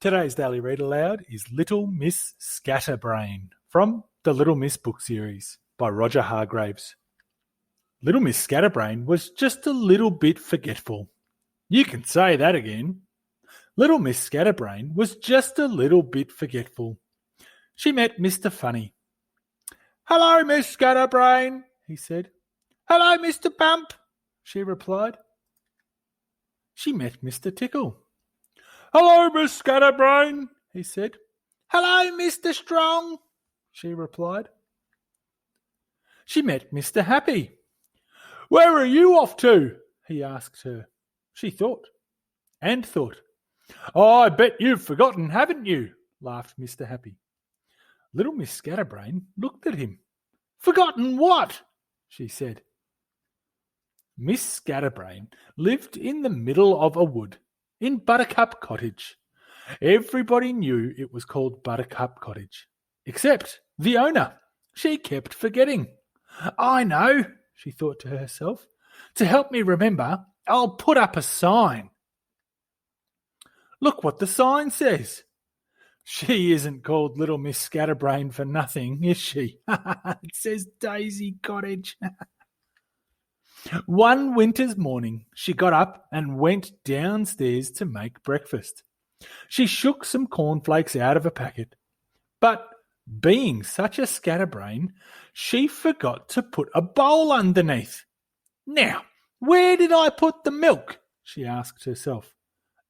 Today's Daily Read Aloud is Little Miss Scatterbrain from the Little Miss book series by Roger Hargreaves. Little Miss Scatterbrain was just a little bit forgetful. You can say that again. Little Miss Scatterbrain was just a little bit forgetful. She met Mr. Funny. "Hello, Miss Scatterbrain," he said. "Hello, Mr. Bump," she replied. She met Mr. Tickle. "Hello, Miss Scatterbrain," he said. "Hello, Mr. Strong," she replied. She met Mr. Happy. "Where are you off to?" he asked her. She thought and thought. "Oh, I bet you've forgotten, haven't you?" laughed Mr. Happy. Little Miss Scatterbrain looked at him. "Forgotten what?" she said. Miss Scatterbrain lived in the middle of a wood, in Buttercup Cottage. Everybody knew it was called Buttercup Cottage, except the owner. She kept forgetting. "I know," she thought to herself. "To help me remember, I'll put up a sign." Look what the sign says. She isn't called Little Miss Scatterbrain for nothing, is she? It says Daisy Cottage. One winter's morning, she got up and went downstairs to make breakfast. She shook some cornflakes out of a packet, but being such a scatterbrain, she forgot to put a bowl underneath. "Now, where did I put the milk?" she asked herself.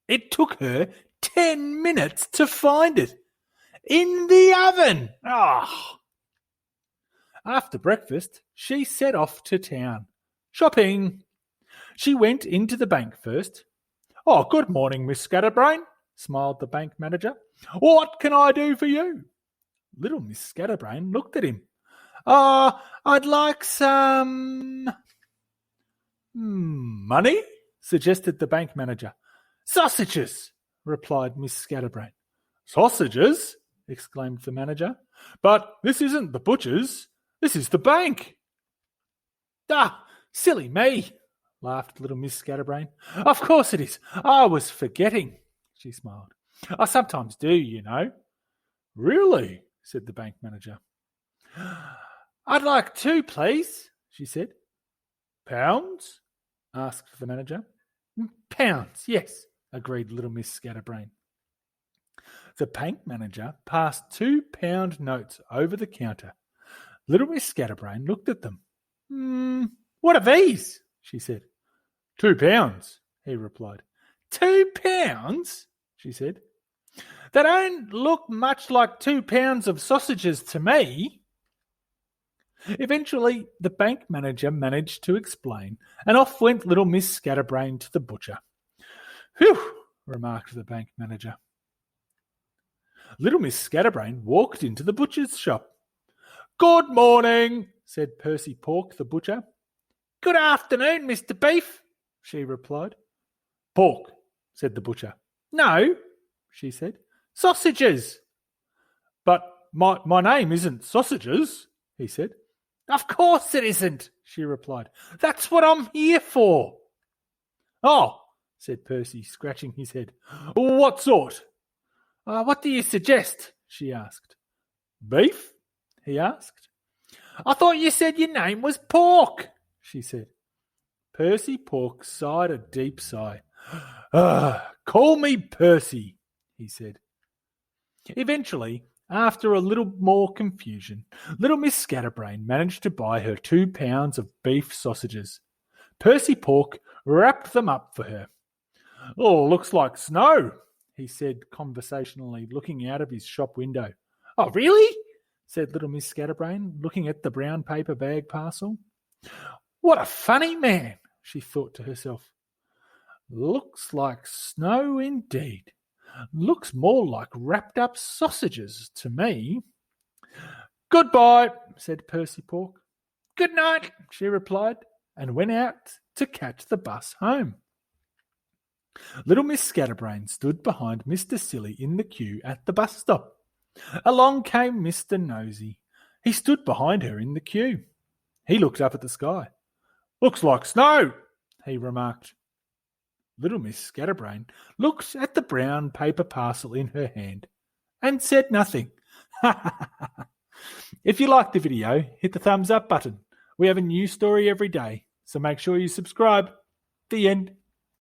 It took her 10 minutes to find it. In the oven! Oh. After breakfast, she set off to town. Shopping. She went into the bank first. "Oh, good morning, Miss Scatterbrain," smiled the bank manager. "What can I do for you?" Little Miss Scatterbrain looked at him. I'd like some... "Money?" suggested the bank manager. "Sausages," replied Miss Scatterbrain. "Sausages?" exclaimed the manager. "But this isn't the butcher's. This is the bank." "Ah, silly me," laughed Little Miss Scatterbrain. "Of course it is. I was forgetting," she smiled. "I sometimes do, you know." "Really?" said the bank manager. "I'd like 2, please," she said. "Pounds?" asked the manager. "Pounds, yes," agreed Little Miss Scatterbrain. The bank manager passed 2-pound notes over the counter. Little Miss Scatterbrain looked at them. "What are these?" she said. £2, he replied. £2? She said. "They don't look much like 2 pounds of sausages to me." Eventually, the bank manager managed to explain, and off went Little Miss Scatterbrain to the butcher. "Phew," remarked the bank manager. Little Miss Scatterbrain walked into the butcher's shop. "Good morning," said Percy Pork, the butcher. "Good afternoon, Mr. Beef," she replied. "Pork," said the butcher. "No," she said. "Sausages." "But my name isn't Sausages," he said. "Of course it isn't," she replied. "That's what I'm here for." "Oh," said Percy, scratching his head. "What sort?" "What do you suggest?" she asked. "Beef?" he asked. "I thought you said your name was Pork," she said. Percy Pork sighed a deep sigh. "Call me Percy," he said. Eventually, after a little more confusion, Little Miss Scatterbrain managed to buy her 2 pounds of beef sausages. Percy Pork wrapped them up for her. "Oh, looks like snow," he said conversationally, looking out of his shop window. "Oh, really?" said Little Miss Scatterbrain, looking at the brown paper bag parcel. "What a funny man," she thought to herself. "Looks like snow indeed. Looks more like wrapped up sausages to me." "Goodbye," said Percy Pork. "Good night," she replied, and went out to catch the bus home. Little Miss Scatterbrain stood behind Mr. Silly in the queue at the bus stop. Along came Mr. Nosy. He stood behind her in the queue. He looked up at the sky. "Looks like snow," he remarked. Little Miss Scatterbrain looked at the brown paper parcel in her hand and said nothing. If you liked the video, hit the thumbs up button. We have a new story every day, so make sure you subscribe. The end.